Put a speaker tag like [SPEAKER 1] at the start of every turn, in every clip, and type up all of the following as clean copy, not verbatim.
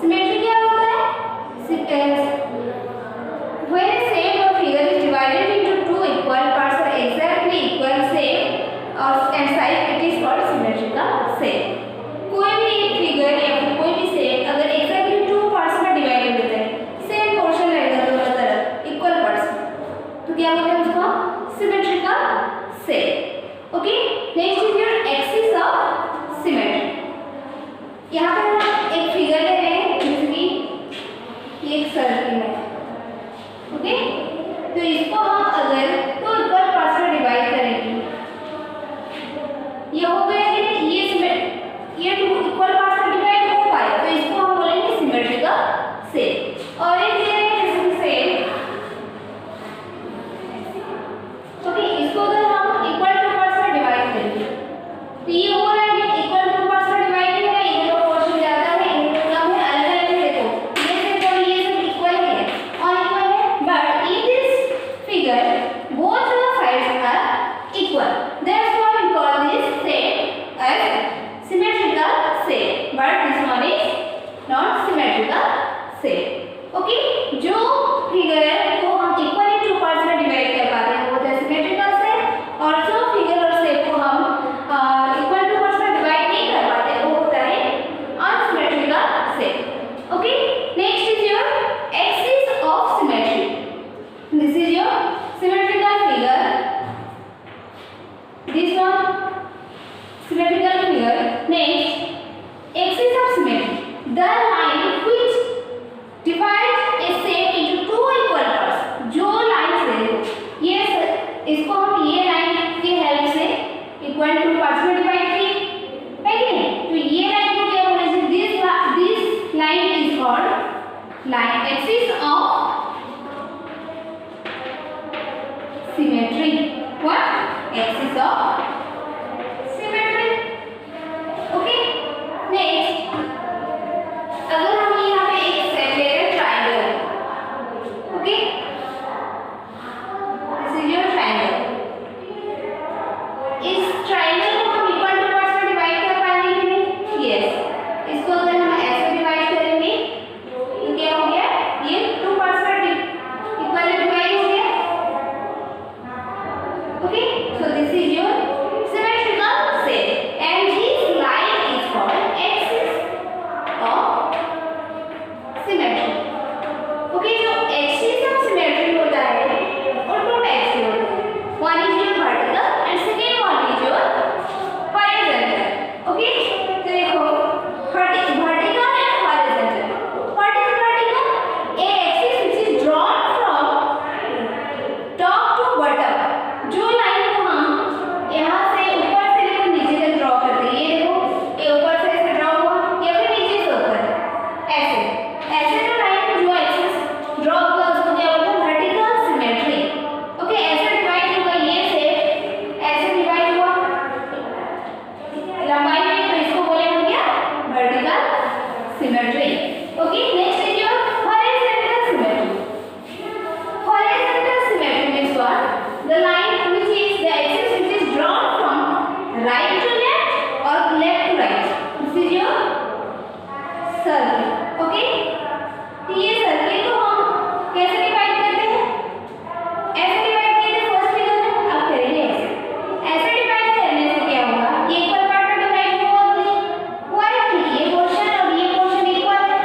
[SPEAKER 1] Symmetry क्या होता है? When a shape or figure is divided into two equal parts of exactly equal shape and size, it is called symmetrical shape. कोई भी एक figure या फिर कोई भी शेप अगर exactly टू पार्ट्स में डिवाइड हो जाता है, सेम पोर्शन रहेगा दोनों तरफ इक्वल पार्ट्स में, तो क्या बोलते हैं उसको? Symmetrical shape. Okay, next is your axis of symmetry. यहाँ पर हम एक फिगर ले रहे हैं जिसकी ये एक सर्कल है. ओके, तो इसको हम अगर तो इक्वल पार्ट्स में डिवाइड करेंगे, ये हो गया कि ये टू इक्वल पार्ट्स में डिवाइड हो पाए, तो इसको हम बोलेंगे सिमेट्रिकल शेप. और एक ये शेप, ओके, इसको अगर हम इक्वल टू पार्ट्स में डिवाइड करेंगे तो ये हो रहा है कि इक्वल टू पार्ट्स में डिवाइड नहीं है, इनका पोर्शन ज्यादा है, इनका कम है, अलग अलग है. देखो ये शेप और ये सब इक्वल है और इक्वल है, but in this figure both the sides are equal. That's why we call this shape as symmetrical shape, but this one is not symmetrical shape. Okay, जो फिगर को हम इक्वली टू पार्ट्स में divide कर पाते हैं वो होता है सिमेट्रिकल शेप, और जो फिगर और शेप को हम इक्वल टू पार्ट्स में डिवाइड नहीं कर पाते वो होता है unsymmetrical shape. Okay, next is your axis of symmetry. This is your symmetrical figure. This one symmetrical figure. Next, axis of symmetry. The line which divides a shape into two equal parts. जो line से ये इसको हम ये line की help से equal two parts में divide किए, है कि नहीं? तो ये लाइन को क्या बोलते हैं? This line is called line axis of symmetry. What? Axis of symmetry. Okay. Next, अगर हम यहाँ पे एक सेट ले रहे हैं triangle. Okay, this is your triangle. इस ट्रायंगल को हम इक्वल टू पार्ट्स में डिवाइड कर पाएंगे कि नहीं? यस. इसको अगर हम ऐसे डिवाइड करेंगे तो क्या हो गया? ये टू पार्ट्स में इक्वली डिवाइड हो गया. Okay, so this is your symmetrical shape, and this line is called axis of symmetry. Okay, so axis of symmetry होता है और दो टाइप से होता है. One is your vertical and second one is your horizontal. Okay, तो देखो vertical and horizontal. What is vertical? A axis which is drawn from top to bottom. जो लाइन को हम यहाँ से ऊपर से लेकर नीचे तक ड्रॉ करते हैं, ये देखो ये ऊपर से ऐसे ड्रॉ हुआ या फिर नीचे से ऊपर ऐसे ऐसे जो लाइन जो एक्सिस ड्रॉ हुआ उसको क्या बोलते हैं? Vertical symmetry. ओके, ऐसे डिवाइड होगा ये शेप, ऐसे डिवाइड हुआ लंबाई में, तो इसको बोलेंगे क्या? Vertical symmetry. Okay, next is your horizontal symmetry. Horizontal symmetry means what? The line which is the axis which is drawn from right to left or left to right. This is your circle. Okay? तो ये circle को हम कैसे divide करते हैं? ऐसे divide किए थे फर्स्ट फिगर में, अब करेंगे ऐसे. ऐसे डिवाइड करने से क्या होगा? ये इक्वल पार्ट में डिवाइड हुआ है, ये पोर्शन और ये पोर्शन इक्वल है.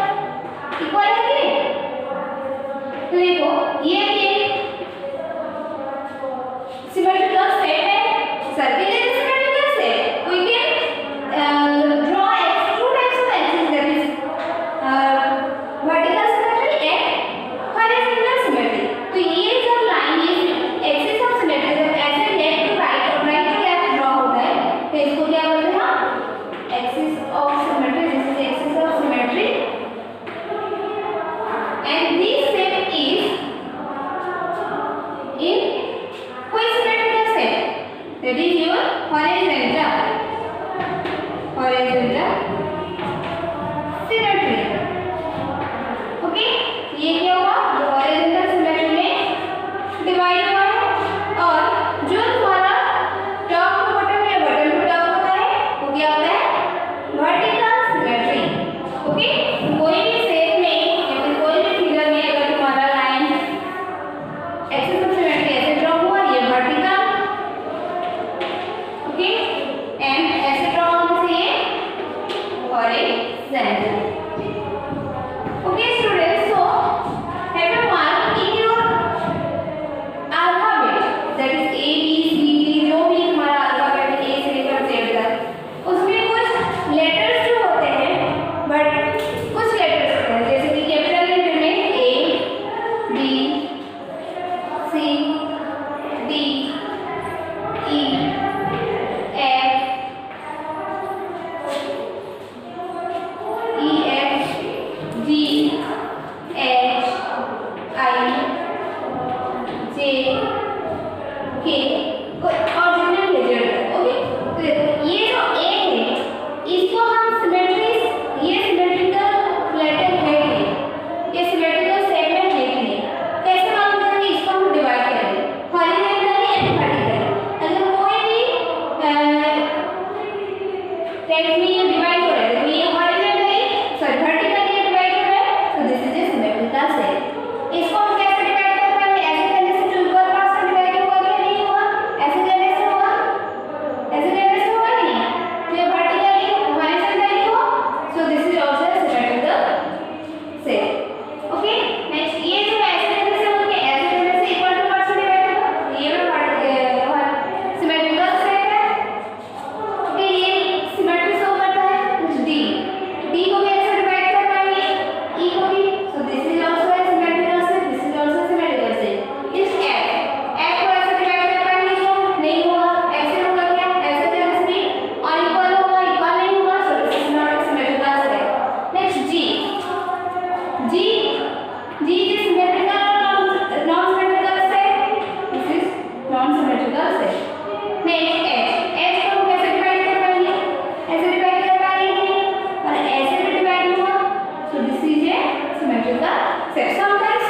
[SPEAKER 1] symmetry का set. Sometimes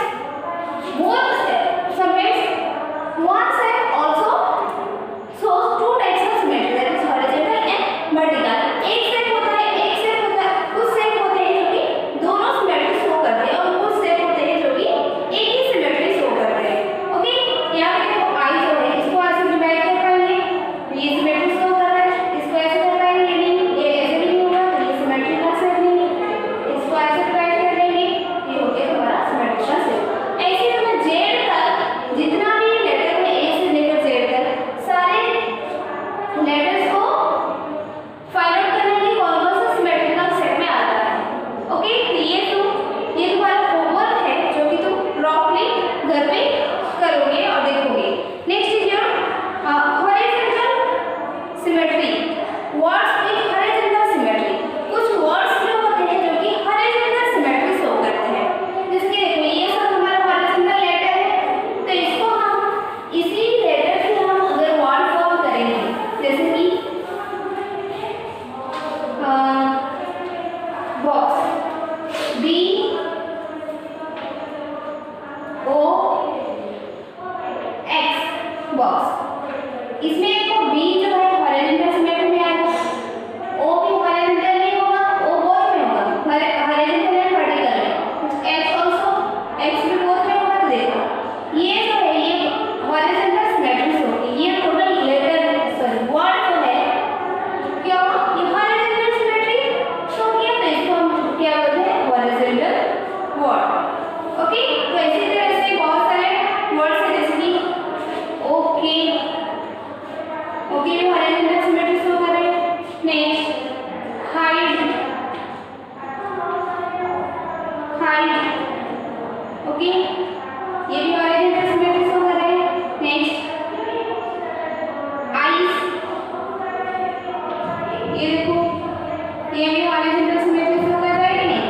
[SPEAKER 1] both sometimes one set also shows two types of symmetry, that is horizontal and vertical. एक set होता है कुछ set होते हैं जो कि दोनों symmetry show करते हैं और कुछ set होते हैं जो कि एक ही symmetry show करते हैं. ओके, यहाँ पे देखो I जो है इसको ऐसे डिवाइड कर पाएंगे, ये symmetry show कर रहा है, इसको ऐसे कर पाएंगे नहीं, ये ऐसे भी नहीं होगा तो ये symmetry का set नहीं, इसको ऐसे डिवाइड कर देंगे, ये हो गया हमारा symmetry का set. ऐसे हमें Z तक जितना भी लेटर है A से लेकर Z तक सारे लेटर्स को फाइंड आउट करने के लिए कौन कौन सा सिमेट्रिकल सेट में आता है. ओके, तो ये तुम्हारा होमवर्क है जो कि तुम प्रॉपर्ली घर पे करोगे और देखोगे. Next is your horizontal symmetry. Words with horizontal symmetry. कुछ वर्ड्स जो होते हैं जो कि हॉरिजॉन्टल सिमेट्री शो करते हैं. जैसे कि देखो ये सब हमारा हॉरिजॉन्टल लेटर है, तो इसको हम इसी लेटर से हम अगर वर्ड फॉर्म करेंगे, जैसे कि box B O X box. इसमें देखो B जो है हॉरिजॉन्टल सिमेट्री में आएगा, O भी हॉरिजॉन्टल में होगा, O बोथ में होगा, हॉरिजॉन्टल एंड वर्टिकल में. X ऑल्सो, X भी बोथ में होगा. तो देखो ये जो है ये हॉरिजॉन्टल सिमेट्री होगी. ये टोटल लेटर सॉरी वर्ड जो है क्या ये हॉरिजॉन्टल सिमेट्री शो किया, तो इसको हम क्या बोलते हैं हॉरिजॉन्टल वर्ड. ओके, तो इसी तरह से बहुत सारे वर्ड्स हैं जैसे कि ओके, ओके भी हॉरिजॉन्टल सिमेट्री शो कर रहे हैं. नेक्स्ट हाइड, हाइड ओके, ये भी हॉरिजॉन्टल सिमेट्री शो कर रहे हैं. नेक्स्ट आईज, ये देखो ये भी हॉरिजॉन्टल सिमेट्री शो कर रहा है कि नहीं.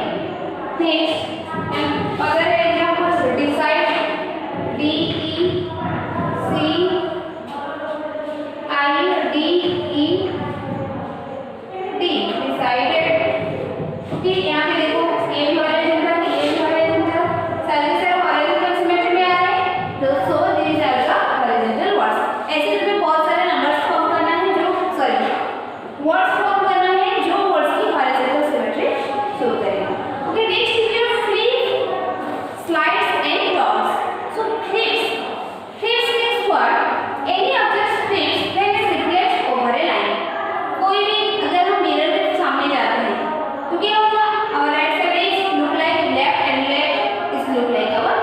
[SPEAKER 1] नेक्स्ट अगर example decide D E C I D E D decided. Okay, यहाँ पे देखो ये भी हॉरिजॉन्टल, ये भी हॉरिजॉन्टल, सारे हॉरिजॉन्टल सिमेट्री में आ रहे हैं. तो so this are the horizontal words. ऐसे तुम्हें बहुत सारे नंबर्स फॉर्म करना है जो सॉरी वर्ड्स फॉर्म करना है जो वर्ड्स की हॉरिजॉन्टल सिमेट्री शो करेगा. Okay, next is your flip, slides and toss. So flips means what? Any object flips when it reflects over a line. कोई भी अगर हम मिरर के सामने जाते हैं तो क्या होगा, our right side is look like left and left is look like our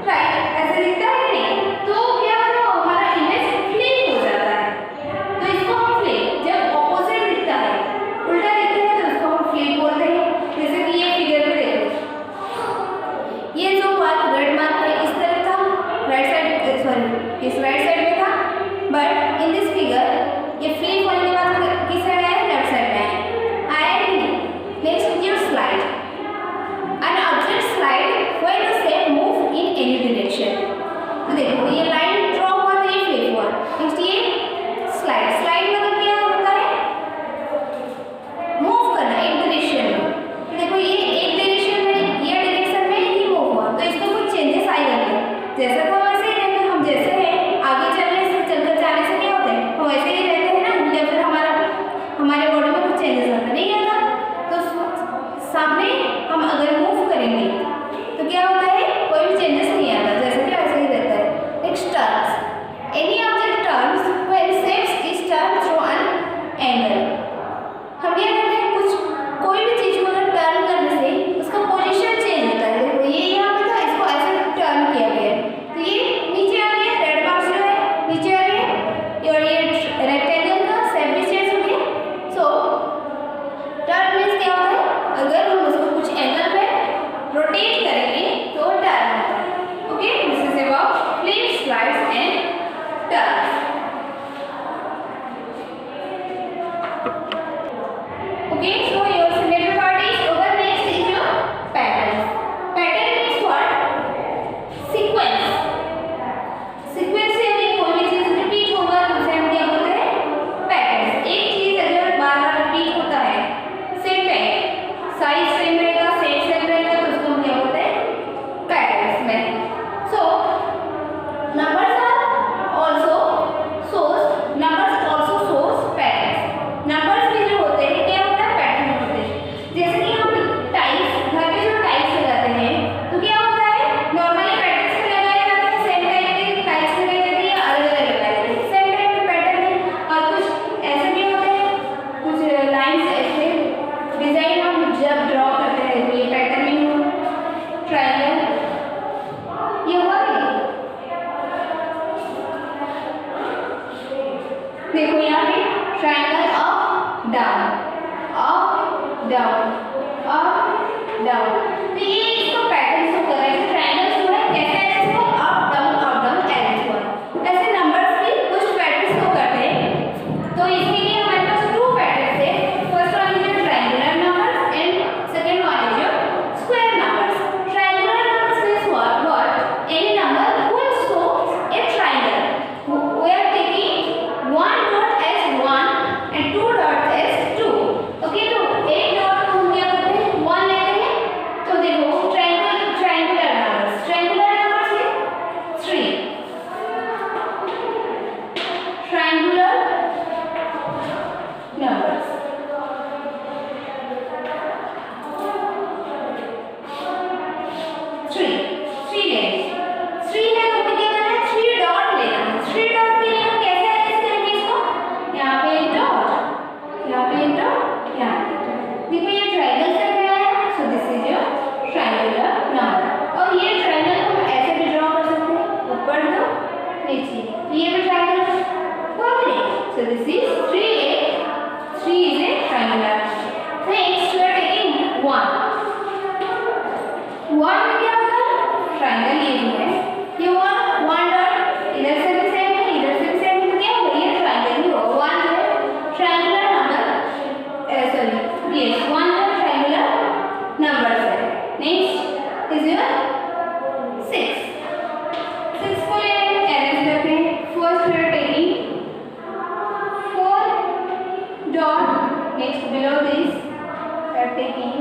[SPEAKER 1] right. ऐसे दिखता है कि नहीं? तो क्या होगा, हमारा इमेज फ्लिप हो जाता है. तो इसको हम फ्लिप, जब ऑपोजिट दिखता है उल्टा दिखता है तो उसको हम फ्लिप बोलते हैं. जैसे कि ये फिगर में देखो, ये जो मार्क रेड मार्क है इस तरफ था, राइट साइड सॉरी इस राइट साइड में था, बट इन दिस फिगर ये फ्लिप होने के बाद किस साइड आया, लेफ्ट साइड में आया कि नहीं. Next is your slide. An object slide when the shape move in any direction. तो देखो ये लाइन ड्रॉ हुआ तो ये फ्लिप हुआ. नेक्स्ट ये स्लाइड. स्लाइड मतलब क्या होता है, मूव करना एक डायरेक्शन में. देखो ये एक डायरेक्शन में, ये डायरेक्शन में ही मूव हुआ तो इसमें कुछ चेंजेस आएंगे. जैसा था वैसे ही रहेंगे. हम जैसे हैं आगे चलने से चलकर जाने से क्या होता है, हम वैसे ही रहते हैं ना, या फिर हमारे बॉडी में कुछ चेंजेस आता नहीं आता. तो सामने हम अगर मूव करेंगे तो क्या होता है, कोई भी चेंजेस नहीं आता, जैसे कि वैसे ही रहता है. Next turns. Any object turns when shapes is turn through an angle. हम क्या करते हैं, कोई भी चीज को अगर टर्न करने से उसका पोजीशन चेंज होता है. देखो ये यहाँ पे था, इसको ऐसे टर्न किया गया तो ये नीचे आ गया, रेड मार्क्स जो है नीचे आ गया और ये रेक्टेंगल का शेप भी चेंज हो गया. सो टर्न मींस क्या होता है, अगर हम उसको कुछ एंगल पे रोटेट करेंगे तो टर्न होता है. Okay, this is about flip, slides and turn. Okay, so your symmetry part is over. Next is your pattern. Pattern means what? Sequence. Sequence से अगर कोई भी चीज रिपीट होगा तो उसे हम क्या बोलते हैं, पैटर्न. एक चीज अगर बार बार रिपीट होता है, सेम टाइप, साइज सेम रहेगा, शेप सेम रहेगा तो उसको हम क्या बोलते हैं, तो ये इसको पैटर्न शो कर रहा है। ट्रायंगल जो है कैसे अरेंज हुआ, अप डाउन अरेंज हुआ। ऐसे नंबर्स भी कुछ पैटर्न शो करते हैं। तो इसके लिए हमारे पास टू पैटर्न है। First one is your triangular numbers and second one is your square numbers. Triangular numbers means what? Any number which shows a triangle. We are taking one dot as 1 and two dot as 2. Okay, तो एक dot को हम क्या करते हैं, 1 लेते हैं। तो देखो ट्रायंगुलर नंबर्स है 3। ट्रायंगुलर नंबर्स थ्री लेंगे। 3 है तो क्या करना है, 3 डॉट लेना है। 3 डॉट के लिए हम कैसे अरेंज करेंगे इसको, यहाँ पे एक डॉट, यहाँ पे एक डॉट, यहाँ पे एक डॉट। देखो ये ट्रायंगल से क्या है, सो this is your triangular number. और ये ट्रायंगल को हम ऐसे भी ड्रॉ कर सकते हैं, ऊपर दो नीचे, तो ये भी ट्रायंगल होगा। So this is 3 is a triangular. Next we are taking 1 में क्या होगा, ट्रायंगल ये जो है ये वन डॉट इधर से भी सेम है, इधर से भी सेम है, तो क्या होगा, ये ट्रायंगल ही होगा। 1 जो है ट्रायंगुलर नंबर, सॉरी ये 1 जो ट्रायंगुलर नंबर है। नेक्स्ट इज योर 6 को ले अरेंज करते हैं। First we are taking 4 dot, next below this we are taking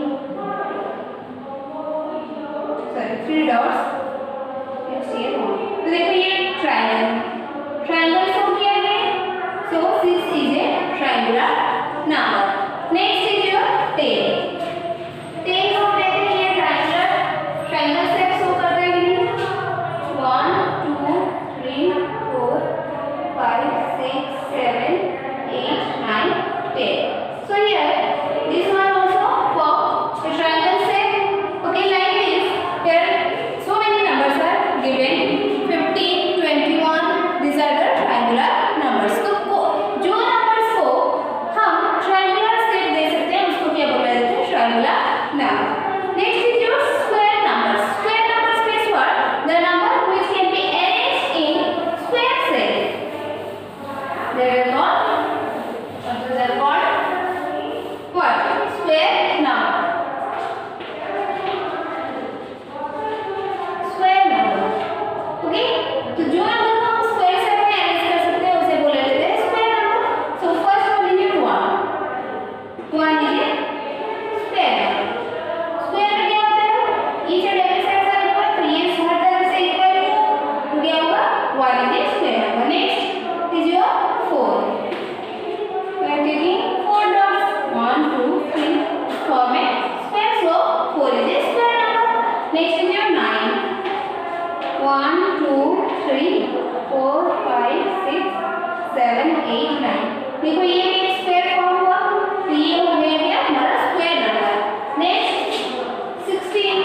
[SPEAKER 1] 3 dots. तो देखो ये ट्रायंगल शो किया गया है। So 6 is a triangular number. Next is your 10 को लेते हैं, ये ट्रायंगल शेप शो करते हैं। 1 2 3 4 5 6 7 8 9 10। So here this one also form a triangle shape. Okay, like this. Here so many numbers are given, 15 21, these are the triangular numbers. तो जो numbers को हम triangular shape दे सकते हैं उसको क्या बोला जाता है, triangular number. Next is your square numbers. Square numbers means what? The number which can be arranged in square shape. They are called what? Square number. Okay, तो जो नंबर को हम स्क्वायर शेप में अरेंज कर सकते हैं उसे बोला जाता है square number. So first one is 1 is square number. Square में क्या होता है, ईच एंड एवरी साइड का इक्वल, तो ये हर तरफ से इक्वल है, तो क्या होगा, 1 is square number. Next is your 4। We are taking 4 dots, 1 2 3 4 में square, so 4 is a square number. Next is your 9। 1 2 3 4 5 6 7 8 9। देखो ये भी स्क्वायर फॉर्म हुआ, तो ये हो गया क्या हमारा स्क्वायर नंबर। नेक्स्ट 16।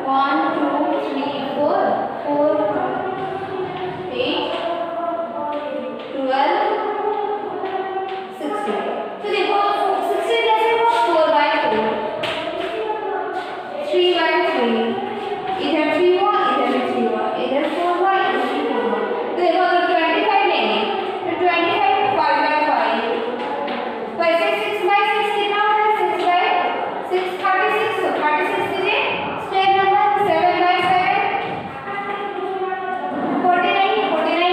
[SPEAKER 1] 1 2 3 4 4 8 12 16। तो देखो 16 कैसे हुआ, 4/4 3/3, इधर 3 हुआ, इधर भी 3 हुआ, इधर 4 हुआ, इधर भी 4 हुआ। तो देखो अगर 25 लेंगे तो 25 5/5, वैसे 6/6 कितना होता है, 6/6 36, तो 36 is a square number. 7/7 49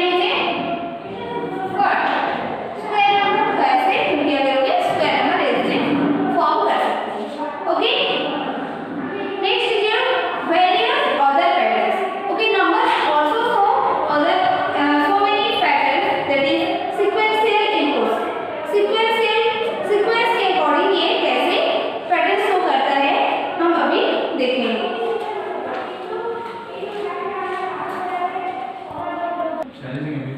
[SPEAKER 1] is a what, square number. तो ऐसे तुम क्या करोगे, स्क्वायर नंबर इजीली फॉर्म कर सकते हो। Okay, next is your various other patterns. Okay, numbers also show other so many patterns, that is sequential inputs. Sequence के according ये कैसे पैटर्न शो करता है हम अभी देखेंगे।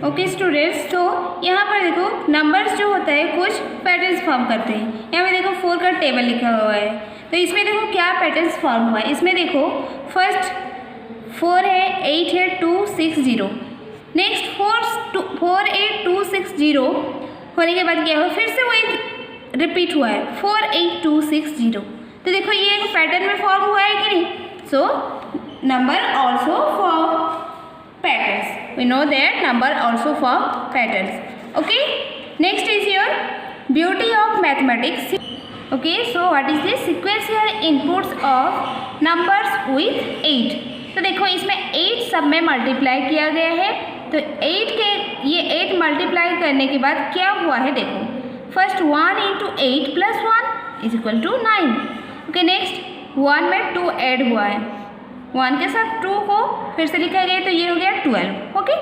[SPEAKER 1] ओके स्टूडेंट्स, तो यहाँ पर देखो नंबर्स जो होता है कुछ पैटर्न्स फॉर्म करते हैं। यहाँ पे देखो 4 का टेबल लिखा हुआ है, तो इसमें देखो क्या पैटर्न्स फॉर्म हुआ है। इसमें देखो फर्स्ट 4 है, 8 है, 2 6 0। नेक्स्ट 4 8 2 6 0 होने के बाद क्या हुआ, फिर से वही रिपीट हुआ है 4 8 2 6 0। तो देखो ये एक पैटर्न में फॉर्म हुआ है कि नहीं. So number also form patterns. We know that number also form patterns. Okay, next is your beauty of mathematics. Okay, so what is this? Sequential inputs of numbers with 8. तो देखो इसमें 8 सब में मल्टीप्लाई किया गया है. तो 8 के ये 8 मल्टीप्लाई करने के बाद क्या हुआ है देखो. First 1 into 8 plus 1 is equal to 9. Okay, next 1 में 2 ऐड हुआ है. 1 के साथ 2 को फिर से लिखा गया तो ये हो गया 12. Okay,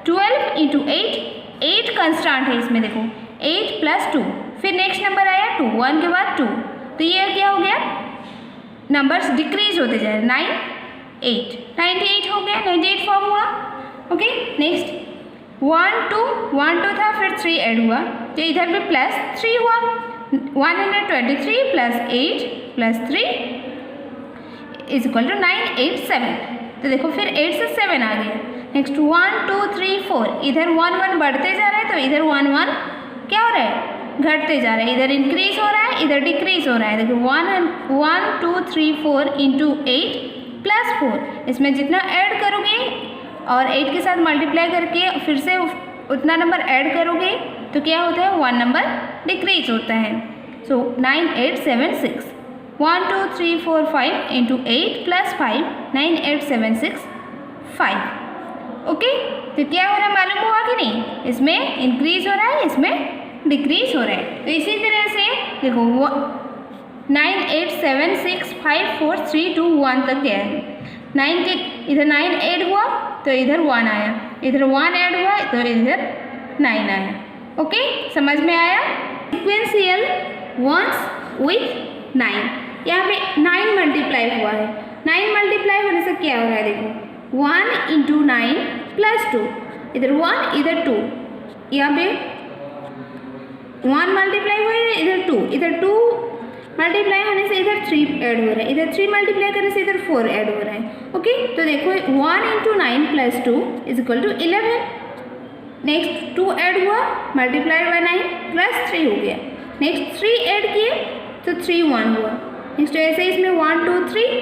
[SPEAKER 1] 12 into 8. 8 कंस्टेंट है इसमें देखो. 8 प्लस 2. फिर नेक्स्ट नंबर आया 2. 1 के बाद 2. तो ये क्या हो गया? नंबर्स डिक्रीज होते जाए. 9 8 98 हो गया. 98 फॉर्म हुआ. ओके, नेक्स्ट 1 2 1 2 था, फिर 3 ऐड हुआ तो इधर भी प्लस 3 हुआ. 123 plus 8 plus 3 is equal to 987. तो देखो फिर 8 से 7 आ गया. नेक्स्ट 1 2 3 4. इधर 1 1 बढ़ते जा रहा है तो इधर 1 1 क्या हो रहा है? घटते जा रहा है. इधर इंक्रीज हो रहा है, इधर डिक्रीज हो रहा है. देखो 1 2 3 4 इंटू 8 प्लस 4. इसमें जितना ऐड करोगे और 8 के साथ मल्टीप्लाई करके फिर से उतना नंबर ऐड करोगे तो क्या होता है? 1 नंबर डिक्रीज होता है. सो 9 8 7 6. 1 2 3 4 5 इंटू 8 प्लस 5 9 8 7 6 5. ओके, तो क्या हो रहा है मालूम हुआ कि नहीं? इसमें इंक्रीज हो रहा है, इसमें डिक्रीज हो रहा है. तो इसी तरह से देखो 9 8 7 6 5 4 3 2 1 तक गया है. 9 के इधर 9 ऐड हुआ तो इधर 1 आया. इधर 1 ऐड हुआ तो इधर 9 आया. ओके, समझ में आया? Sequential ones with 9. यहाँ पे 9 मल्टीप्लाई हुआ है. 9 मल्टीप्लाई होने से क्या हो रहा है देखो. 1 इंटू 9 प्लस 2. इधर 1 इधर 2. यहाँ पे 1 मल्टीप्लाई हुआ है, इधर 2. इधर 2 मल्टीप्लाई होने से इधर 3 ऐड हो रहा है. इधर 3 मल्टीप्लाई करने से इधर 4 ऐड हो रहा है. ओके, तो देखो 1 into 9 plus 2 is equal to 11. Next 2 add हुआ, मल्टीप्लाइड बाय 9 प्लस 3 हो गया. नेक्स्ट 3 ऐड किए तो 3 1 हुआ. नेक्स्ट ऐसे इसमें 1 2 3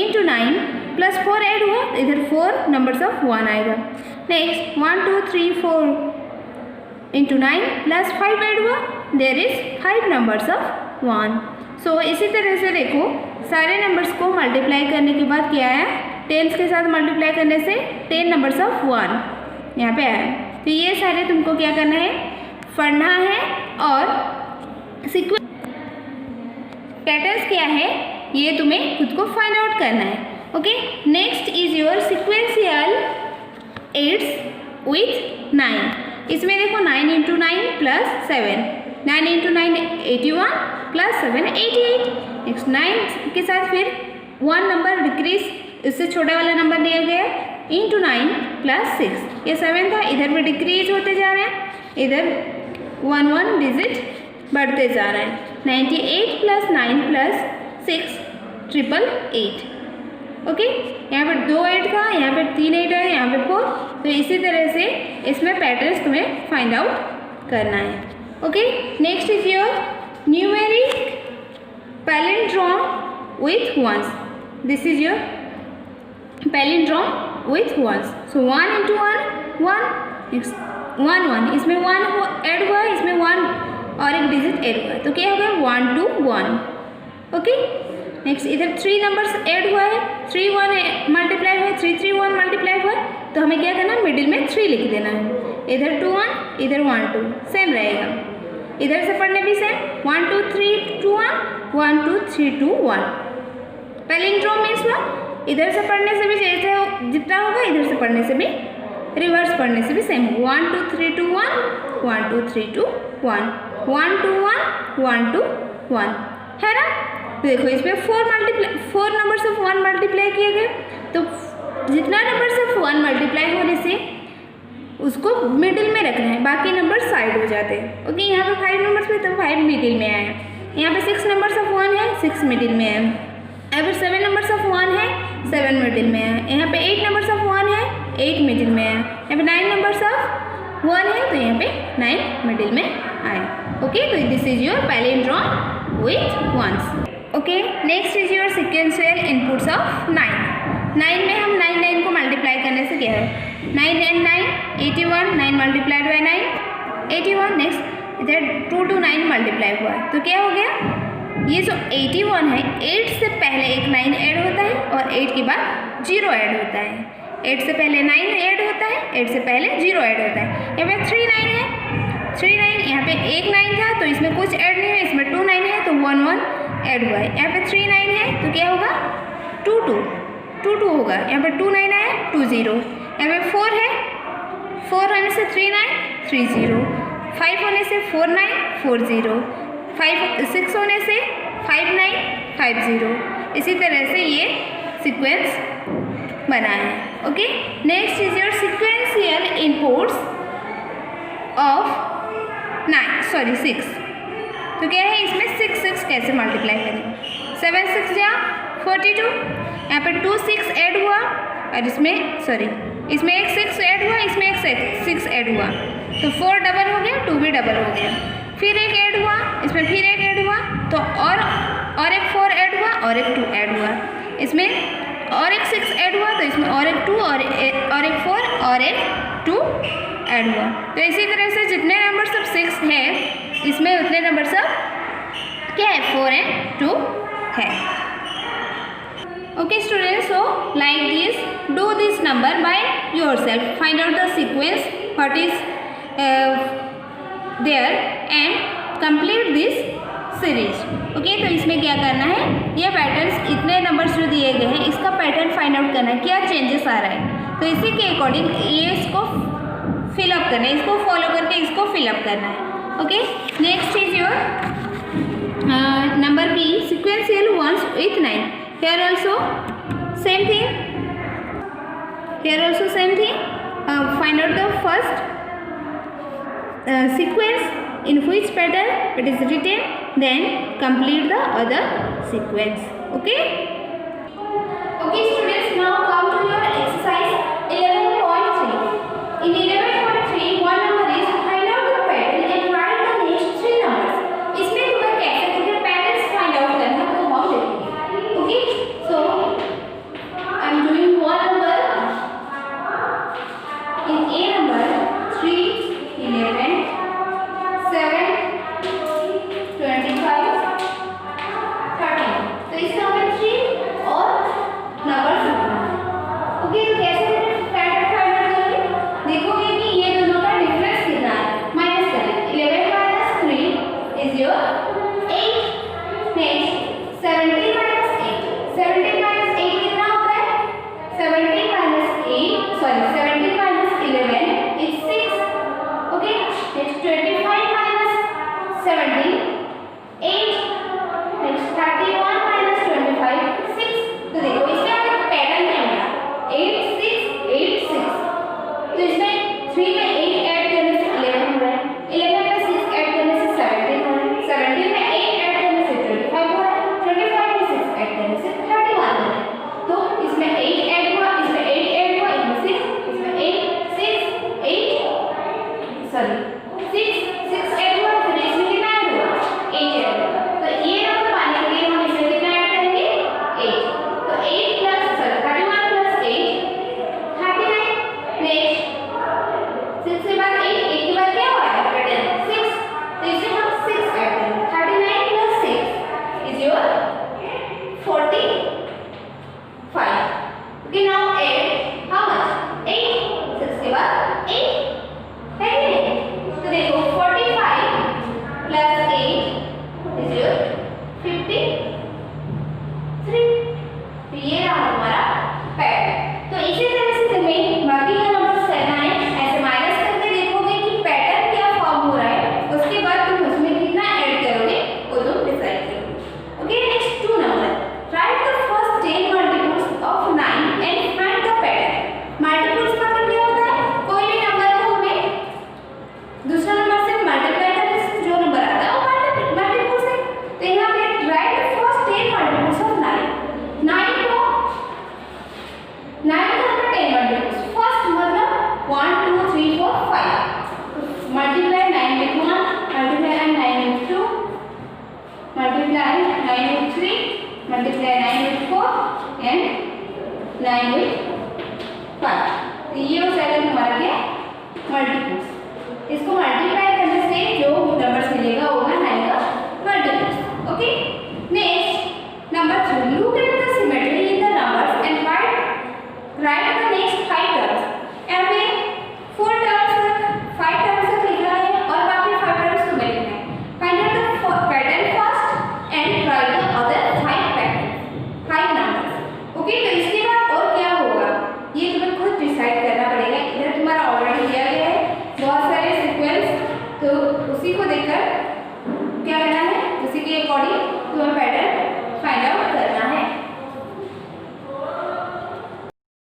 [SPEAKER 1] इंटू 9 प्लस 4 ऐड हुआ तो इधर 4 नंबर्स ऑफ 1 आएगा. नेक्स्ट 1 2 3 4 इंटू 9 प्लस 5 ऐड हुआ, देयर इज 5 नंबर्स ऑफ 1. सो इसी तरह से देखो सारे नंबर्स को मल्टीप्लाई करने के बाद क्या आया? टेंस के साथ मल्टीप्लाई करने से 10 नंबर्स ऑफ 1 यहाँ पे आया. तो ये सारे तुमको क्या करना है? पढ़ना है. और सीक्वेंस पैटर्न्स क्या है ये तुम्हें खुद को फाइंड आउट करना है. Okay, next is your sequential 8 with 9. इसमें देखो 9 into 9 plus 7. 9 into 9 81 plus 7 88. Next 9 के साथ फिर 1 नंबर डिक्रीज, इससे छोटा वाला नंबर दिया गया इंटू 9 प्लस 6. ये 7 था, इधर भी डिक्रीज होते जा रहे हैं. इधर 1 1 डिजिट बढ़ते जा रहे हैं. 98 प्लस 9 प्लस 6 888. ओके, यहाँ पर 2 8 था, यहाँ पर 3 8 है, यहाँ पे 4. तो इसी तरह से इसमें पैटर्न्स तुम्हें फाइंड आउट करना है. Okay, next is your numeric palindrome with ones. This is your palindrome with ones. So 1 into 1 1. 1 1 इसमें 1 ऐड हुआ है, इसमें 1 और एक डिजिट ऐड हुआ है तो क्या होगा? 1 2 1. ओके, नेक्स्ट इधर 3 नंबर्स ऐड हुआ है. 3 1 मल्टीप्लाई हुआ है, 3 3 1 मल्टीप्लाई हुआ है तो हमें क्या करना है? मिडिल में 3 लिख देना है. इधर 2 1 इधर 1 2 सेम रहेगा. इधर से पढ़ने भी सेम 1 2 3 2 1 1 2 3 2 1. Palindrome means what? इधर से पढ़ने से भी जैसे जितना होगा इधर से पढ़ने से भी रिवर्स पढ़ने से भी सेम. 1 2 3 2 1 1 2 3 2 1 1 2 1 1 2 1 है ना. तो देखो इसमें 4 नंबर्स ऑफ 1 मल्टीप्लाई किए गए तो जितना नंबर्स ऑफ 1 मल्टीप्लाई होने से उसको मिडिल में रखना है, बाकी नंबर साइड हो जाते हैं. ओके, यहाँ पे 5 नंबर्स में तो 5 मिडिल में आया. यहाँ पे 6 नंबर्स ऑफ 1 है, 6 मिडिल में है. यहाँ पे 7 नंबर्स ऑफ 1 है, 7 मिडिल में है. यहाँ पे 8 नंबर्स ऑफ 1 है, 8 मिडिल में है. यहाँ पे 9 नंबर्स ऑफ 1 है तो यहाँ पे 9 मिडिल में आया. ओके, तो this is your palindrome with ones. Okay, next is your sequential inputs of 9. 9 में हम 9 को मल्टीप्लाई करने से क्या है 9 and 9 81, 9 मल्टीप्लाइड बाई 9 81. नेक्स्ट इधर 2 to 9 मल्टीप्लाई हुआ है तो क्या हो गया ये जो 81 है 8 से पहले एक 9 ऐड होता है और 8 के बाद 0 ऐड होता है. 8 से पहले 9 ऐड होता है, 8 से पहले 0 ऐड होता है. यहाँ पे 3 9 है, 3 9 यहाँ पे एक 9 था तो इसमें कुछ ऐड नहीं है, इसमें 2 9 है तो 1 1 ऐड हुआ है. यहाँ पे 3 9 है तो क्या होगा 2 2 होगा. यहाँ पे 2 9 आया 2 0. यहाँ पे 4 है, 4 होने से 3 9 3 0. 5 होने से 4 9 4 0. 6 होने से 5 9 5 0. इसी तरह से ये सीक्वेंस बना है. Okay, next is your sequential inputs of 6. तो क्या है इसमें 6 कैसे मल्टीप्लाई करेंगे 7 6 या 42. यहाँ पर 2 6 ऐड हुआ और इसमें एक 6 ऐड हुआ, इसमें एक 6 ऐड हुआ तो 4 डबल हो गया, 2 भी डबल हो गया. फिर एक ऐड हुआ, इसमें फिर एक ऐड हुआ तो और एक 4 ऐड हुआ और एक 2 ऐड हुआ. इसमें और एक 6 ऐड हुआ तो इसमें और एक 2 और एक 4 और एक 2 ऐड हुआ. तो इसी तरह से जितने नंबर सब 6 है इसमें उतने नंबर सब क्या है 4 and 2 है. Okay students, so like this, do this number by yourself, find out the sequence what is there and complete this series. Okay, तो इसमें क्या करना है ये पैटर्न्स इतने नंबर्स जो दिए गए हैं इसका पैटर्न फाइंड आउट करना है क्या चेंजेस आ रहा है. तो इसी के अकॉर्डिंग ये इसको फिलअप करना है, इसको फॉलो करके इसको फिलअप करना है. Okay, next is your number B sequential ones with 9. Here also same thing. Find out the first sequence in which pattern it is written, then complete the other sequence. Okay. Okay students, now come to your exercise 11.3. In 11.3 one number is find out the pattern and write the next 3 numbers. इसमें तुम्हें कैसे करके patterns find out करना है वो हम देखेंगे. Okay, so I am doing one number. In A number 3 11 7 25 13. तो इसका हमें 3 और नंबर लिखना है. ओके, तो कैसे पैटर्न फाइंड आउट करेंगे देखोगे कि ये दोनों का डिफरेंस कितना है. माइनस करें 11 minus 3 is your 8. Next 17 minus 8. 17 minus 8 कितना होता है 17 minus 11 is 6. Okay, next 25 minus 17 8. Next 31 minus 25 6. तो देखो इसमें हमें पैटर्न क्या मिला 8 6 8 6. तो इसमें 3 में 8 ऐड करने से 11 हो रहा है, 11 में 6 ऐड करने से 17 हो रहा है, 17 में 8 ऐड करने से 25 हो रहा है, 25 में 6 ऐड करने से 31 हो रहा है. तो इसमें 8 ऐड हुआ, इसमें 8 ऐड हुआ, इसमें 6, इसमें 8 6 ऐड हुआ, फिर इसमें कितना ऐड हुआ 8 ऐड हुआ. तो ये नंबर पाने के लिए हम इसमें कितना ऐड करेंगे 8. तो 8 प्लस 31 प्लस 8 39. नेक्स्ट 6 के बाद 8 के बाद क्या हुआ है पैटर्न 6. तो इसमें हम 6 ऐड करेंगे. 39 plus 6 is your 45. Okay, now add how much 8. 6 के बाद 8 है कि नहीं. तो देखो 45 प्लस 8 इज योर 53. तो ये रहा हमारा पैटर्न. तो इसी तरह से तुम्हें बाकी का नंबर करना है. ऐसे माइनस करके देखोगे कि पैटर्न क्या फॉर्म हो रहा है, उसके बाद तुम उसमें कितना ऐड करोगे वो तुम डिसाइड करोगे. Okay, next 2 number. Right the first 10 multiples of 9 and find the pattern. Multiples मतलब क्या होता है कोई भी नंबर को हमें दूसरा नंबर से मल्टीप्लाई करने से जो नंबर आता है वो मल्टीपल्स है. तो यहाँ पे right the first 10 multiples of 9. 9 को 9 with 4 and 9 with 5। तो ये हो जाएगा तुम्हारा क्या, मल्टीप्लेक्स। इसको मल्टीप्लाई करने से जो नंबर्स मिलेगा वो है